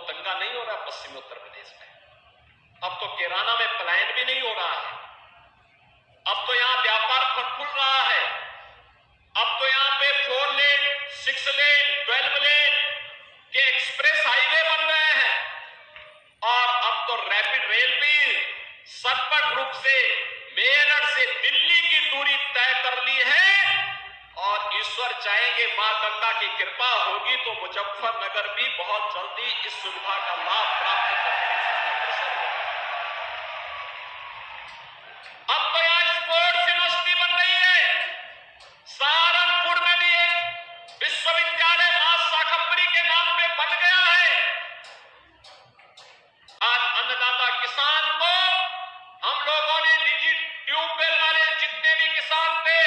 दंगा नहीं हो रहा पश्चिमी उत्तर प्रदेश में, अब तो कैराना में पलायन भी नहीं हो रहा है, अब तो यहां व्यापार खुल रहा है, अब तो यहां पे 4 लेन 6 लेन 12 लेन के एक्सप्रेस हाईवे बन रहे हैं और अब तो रैपिड रेल भी सचपट रूप से मेरठ से दिल्ली की दूरी तय कर ली है और ईश्वर चाहेंगे मां गंगा की कृपा होगी तो मुजफ्फरनगर भी बहुत जल्दी इस सुविधा का लाभ प्राप्त करने की अग्रसर होगा। अब तो यहां स्पोर्ट्स यूनिवर्सिटी बन रही है, सहारनपुर में भी एक विश्वविद्यालय मां शाकंभरी के नाम पे बन गया है। आज अन्नदाता किसान को हम लोगों ने निजी ट्यूबवेल वाले जितने भी किसान थे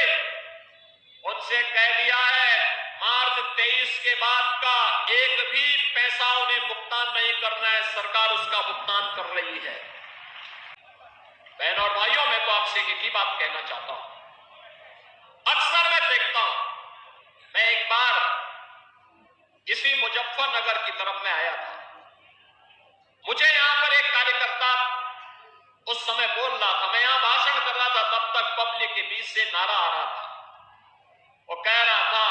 उनसे कह दिया है मार्च 23 के बाद का एक भी पैसा उन्हें भुगतान नहीं करना है, सरकार उसका भुगतान कर रही है। बहनों और भाइयों, मैं तो आपसे एक ही बात कहना चाहता हूं, अक्सर मैं देखता हूं, मैं एक बार इसी मुजफ्फरनगर की तरफ में आया था, मुझे यहां पर एक कार्यकर्ता उस समय बोल रहा था, मैं यहां भाषण कर रहा था, तब तक पब्लिक के बीच से नारा आ रहा था, वो कह रहा था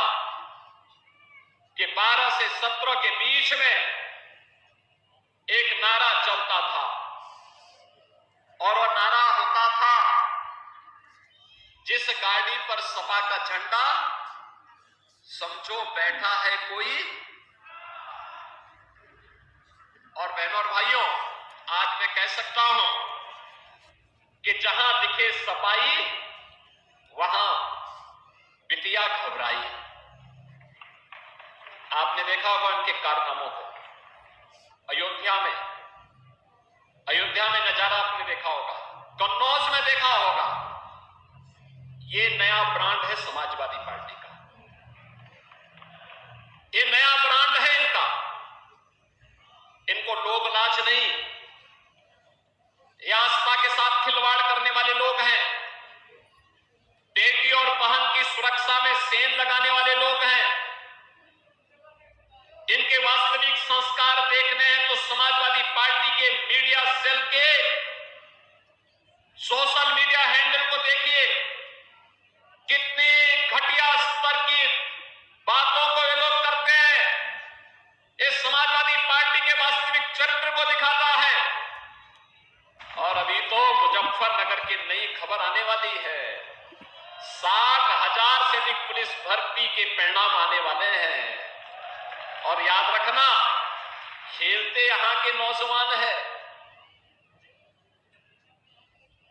कि 12 से 17 के बीच में एक नारा चलता था और वो नारा होता था जिस गाड़ी पर सपा का झंडा समझो बैठा है कोई। और बहनों और भाइयों, आज मैं कह सकता हूं कि जहां दिखे सपाई वहां बिटिया घबराई। आपने देखा होगा उनके कारनामों को, अयोध्या में नजारा आपने देखा होगा, कन्नौज में देखा होगा। ये नया ब्रांड है समाजवादी पार्टी का, ये नया ब्रांड है इनका, इनको लोग लाज नहीं, ये आस्था के साथ खिलवाड़ करने वाले लोग हैं, बेटी और बहन की सुरक्षा में सेंध लगाने वाले लोग हैं। इनके वास्तविक संस्कार देखने हैं तो समाजवादी पार्टी के मीडिया सेल के सोशल मीडिया हैंडल को देखिए, कितने घटिया स्तर की बातों को ये लोग करते हैं। ये समाजवादी पार्टी के वास्तविक चरित्र को दिखाता है। और अभी तो मुजफ्फरनगर की नई खबर आने वाली है, 60,000 से अधिक पुलिस भर्ती के परिणाम आने वाले हैं। और याद रखना, खेलते यहां के नौजवान हैं,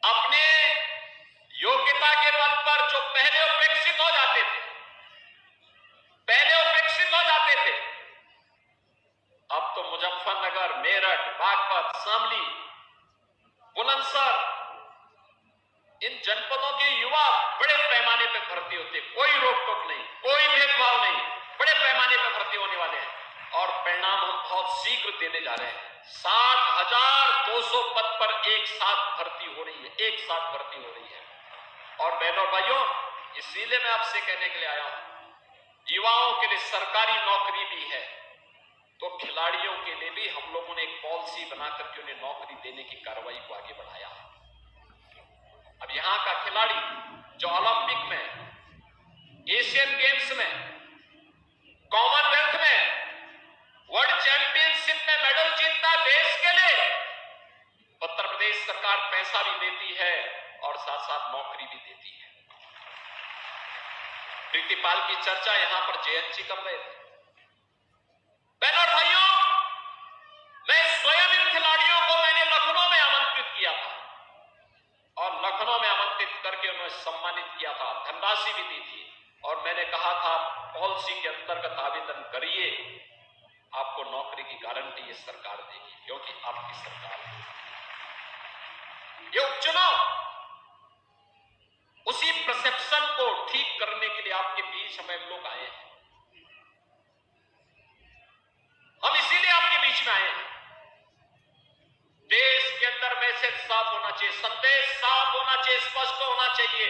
अपने योग्यता के बल पर जो पहले उपेक्षित हो जाते थे, अब तो मुजफ्फरनगर, मेरठ, बागपत, शामली, बुलंदशहर, इन जनपदों के युवा बड़े पैमाने पर भर्ती होते, कोई रोक टोक नहीं, कोई भेदभाव नहीं, बड़े पैमाने पर भर्ती होने वाले हैं। और परिणाम हम बहुत शीघ्र देने जा रहे हैं। 60,200 पद पर एक साथ भर्ती हो रही है। और बहनों और भाइयों, इसीलिए मैं आपसे कहने के लिए आया हूं, युवाओं के लिए सरकारी नौकरी भी है तो खिलाड़ियों के लिए भी हम लोगों ने एक पॉलिसी बनाकर के उन्हें नौकरी देने की कार्रवाई को आगे बढ़ाया। अब यहां का खिलाड़ी जो ओलंपिक में, एशियन गेम्स में, कॉमनवेल्थ में, वर्ल्ड चैंपियनशिप में मेडल जीतता देश के लिए, उत्तर प्रदेश सरकार पैसा भी देती है और साथ साथ नौकरी भी देती है। प्रीतिपाल की चर्चा यहां पर जयंत जी कर रहे थे। बहनों और भाइयों, मैं स्वयं इन खिलाड़ियों को मैंने लखनऊ में आमंत्रित किया था और लखनऊ में आमंत्रित करके उन्हें सम्मानित किया था, धनराशि भी दी थी और मैंने कहा था पॉलिसी के अंतर्गत आवेदन करिए, आपको नौकरी की गारंटी ये सरकार देगी, क्योंकि आपकी सरकार है। ये उपचुनाव उसी परसेप्शन को ठीक करने के लिए आपके बीच हम लोग आए हैं। हम इसीलिए आपके बीच में आए हैं। देश के अंदर मैसेज साफ होना चाहिए, संदेश साफ होना चाहिए, स्पष्ट होना चाहिए।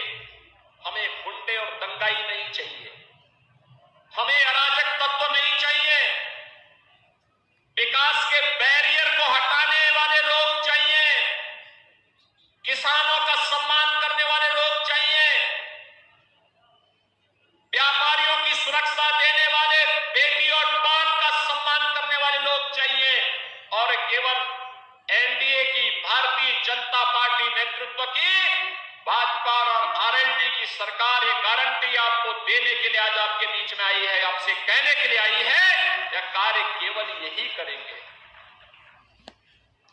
हमें गुंडे और दंगाई नहीं चाहिए, हमें अराजक तत्व नहीं चाहिए, विकास के और केवल एनडीए की भारतीय जनता पार्टी नेतृत्व की भाजपा और आरएलडी की सरकार ये गारंटी आपको देने के लिए आज आपके बीच में आई है, आपसे कहने के लिए आई है, यह कार्य केवल यही करेंगे।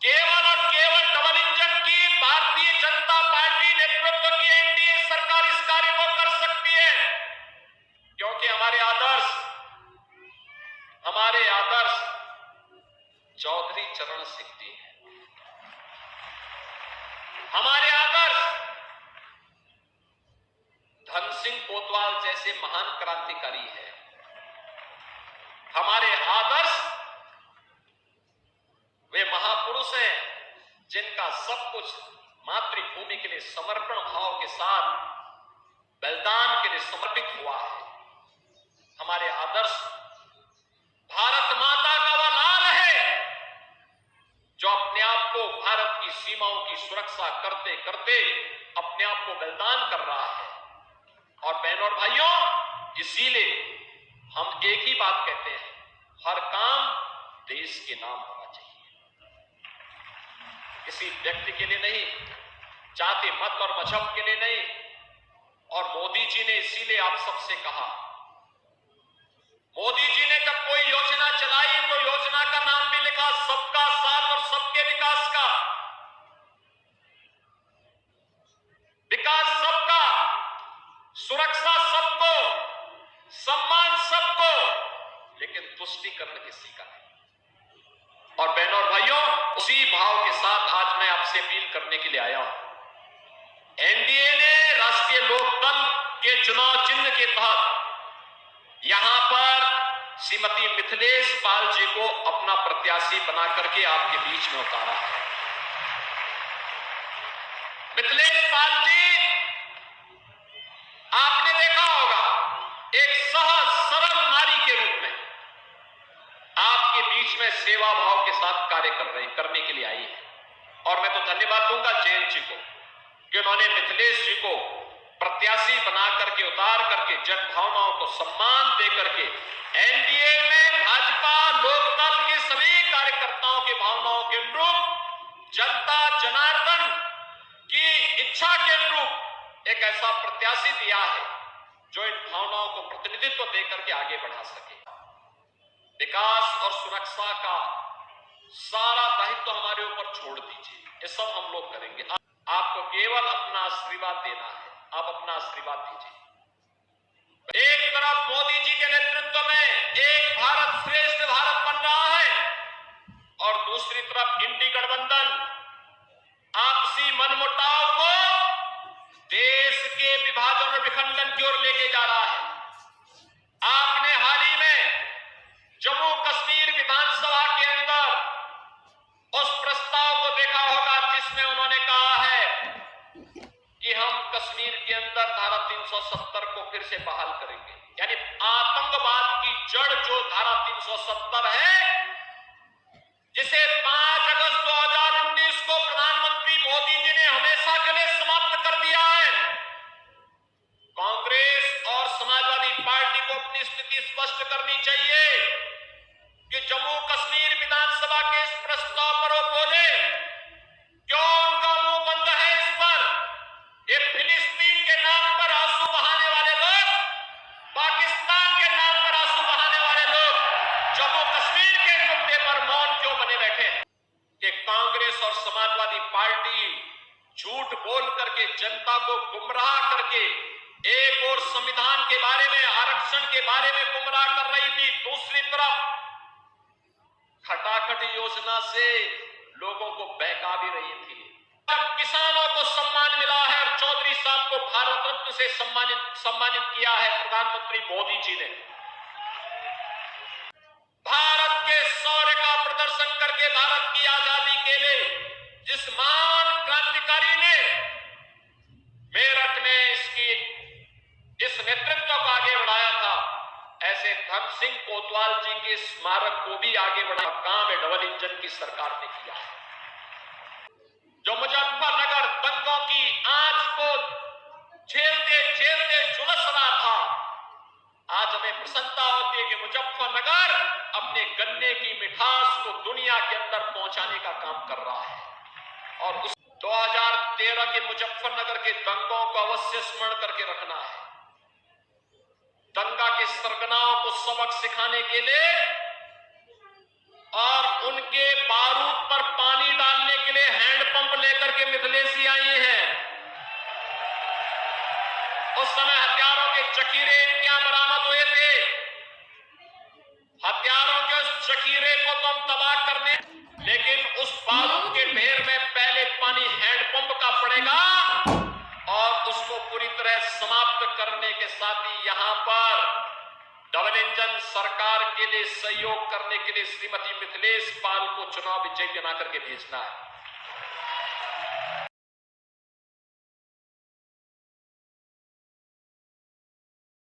केवल और केवल डबल इंजन की भारतीय जनता पार्टी नेतृत्व की एनडीए सरकार इस कार्य को कर सकती है, क्योंकि हमारे आदर्श चौधरी चरण सिंह जी हैं। हमारे आदर्श धन सिंह कोतवाल जैसे महान क्रांतिकारी है। हमारे आदर्श वे महापुरुष हैं जिनका सब कुछ मातृभूमि के लिए समर्पण भाव के साथ बलिदान के लिए समर्पित हुआ है। हमारे आदर्श भारत माता का वह लाल है जो अपने आप को भारत की सीमाओं की सुरक्षा करते करते अपने आप को बलिदान कर रहा है। और बहनों और भाइयों, इसीलिए हम एक ही बात कहते हैं, हर काम देश के नाम होना चाहिए, किसी व्यक्ति के लिए नहीं, जाति मत और मजहब के लिए नहीं। और मोदी जी ने इसीलिए आप सबसे कहा, मोदी जी ने जब कोई योजना चलाई तो योजना का नाम भी लिखा सबका साथ और सबके विकास का। विकास सबका, सुरक्षा सबको, सम्मान सबको, लेकिन तुष्टीकरण किसी का नहीं। और बहनों और भाइयों, उसी भाव के साथ आज मैं आपसे अपील करने के लिए आया हूं। एनडीए ने राष्ट्रीय लोकदल के चुनाव चिन्ह के तहत यहां पर श्रीमती मिथिलेश पाल जी को अपना प्रत्याशी बना करके आपके बीच में उतारा है। मिथिलेश पाल जी, आपने देखा होगा, एक सहज सरल नारी के रूप में आपके बीच में सेवा भाव के साथ कार्य करने के लिए आई है। और मैं तो धन्यवाद दूंगा जैन जी को कि उन्होंने मिथिलेश जी को प्रत्याशी बना करके, उतार करके, जन भावनाओं को सम्मान दे करके एनडीए में भाजपा लोकदल के सभी कार्यकर्ताओं के भावनाओं के अनुरूप, जनता जनार्दन की इच्छा के अनुरूप एक ऐसा प्रत्याशी दिया है जो इन भावनाओं को प्रतिनिधित्व देकर के आगे बढ़ा सके। विकास और सुरक्षा का सारा दायित्व हमारे ऊपर छोड़ दीजिए, ये सब हम लोग करेंगे। आपको केवल अपना आशीर्वाद देना है, आप अपना आशीर्वाद दीजिए। एक तरफ मोदी जी के नेतृत्व में एक भारत श्रेष्ठ भारत बन रहा है और दूसरी तरफ इंडी गठबंधन आपसी मनमुटाव को देश के विभाजन और विखंडन की ओर लेके जा रहा है। आपने हाल ही में जम्मू कश्मीर विधानसभा के अंदर उस प्रस्ताव को देखा होगा जिसमें उन्होंने कहा है कि हम कश्मीर के अंदर धारा 370 को फिर से बहाल करेंगे। यानी आतंकवाद की जड़ जो धारा 370 है, जिसे 5 अगस्त 2019 को प्रधानमंत्री मोदी जी ने हमेशा के लिए समाप्त कर दिया है। कांग्रेस और समाजवादी पार्टी को अपनी स्थिति स्पष्ट करनी चाहिए कि जम्मू कश्मीर विधानसभा के इस प्रस्ताव पर वो बोले, क्यों उनका मुंह बंद है इस पर? ये फिलिस्तीन के नाम पर आंसू बहाने वाले लोग, पाकिस्तान के नाम पर आंसू बहाने वाले लोग जम्मू कश्मीर के मुद्दे पर मौन क्यों बने बैठे हैं? कि कांग्रेस और समाजवादी पार्टी झूठ बोल करके जनता को गुमराह करके एक और संविधान के बारे में, आरक्षण के बारे में गुमराह कर रही थी, दूसरी तरफ खटाखट योजना से लोगों को बहका भी रही थी। अब किसानों को सम्मान मिला है और चौधरी साहब को भारत रत्न से सम्मानित किया है प्रधानमंत्री मोदी जी ने। भारत के शौर्य का प्रदर्शन करके भारत की आजादी के लिए जिस महान क्रांतिकारी ने मेरठ में इस नेतृत्व को आगे बढ़ाया था, ऐसे धन सिंह कोतवाल जी के स्मारक को भी आगे बढ़ाया काम है डबल इंजन की सरकार ने किया। जो मुजफ्फरनगर दंगों की आंच को झेलते झुलस रहा था, आज हमें प्रसन्नता होती है कि मुजफ्फरनगर अपने गन्ने की मिठास को दुनिया के अंदर पहुंचाने का काम कर रहा है। और उस 2013 के मुजफ्फरनगर के दंगों को अवश्य स्मरण करके रखना है। दंगा के सरगनाओं को सबक सिखाने के लिए और उनके बारूद पर पानी डालने के लिए हैंडपंप लेकर के मिथिलेशी आई हैं। उस समय हथियारों के जखीरे इनके यहां बरामद हुए थे। हथियारों के उस जखीरे को तो हम तबाह करने, लेकिन उस बारूद के ढेर में पहले पानी हैंडपंप का पड़ेगा और उसको पूरी तरह समाप्त करने के साथ ही यहां पर डबल इंजन सरकार के लिए सहयोग करने के लिए श्रीमती मिथिलेश पाल को चुनाव विजयी बना करके भेजना है।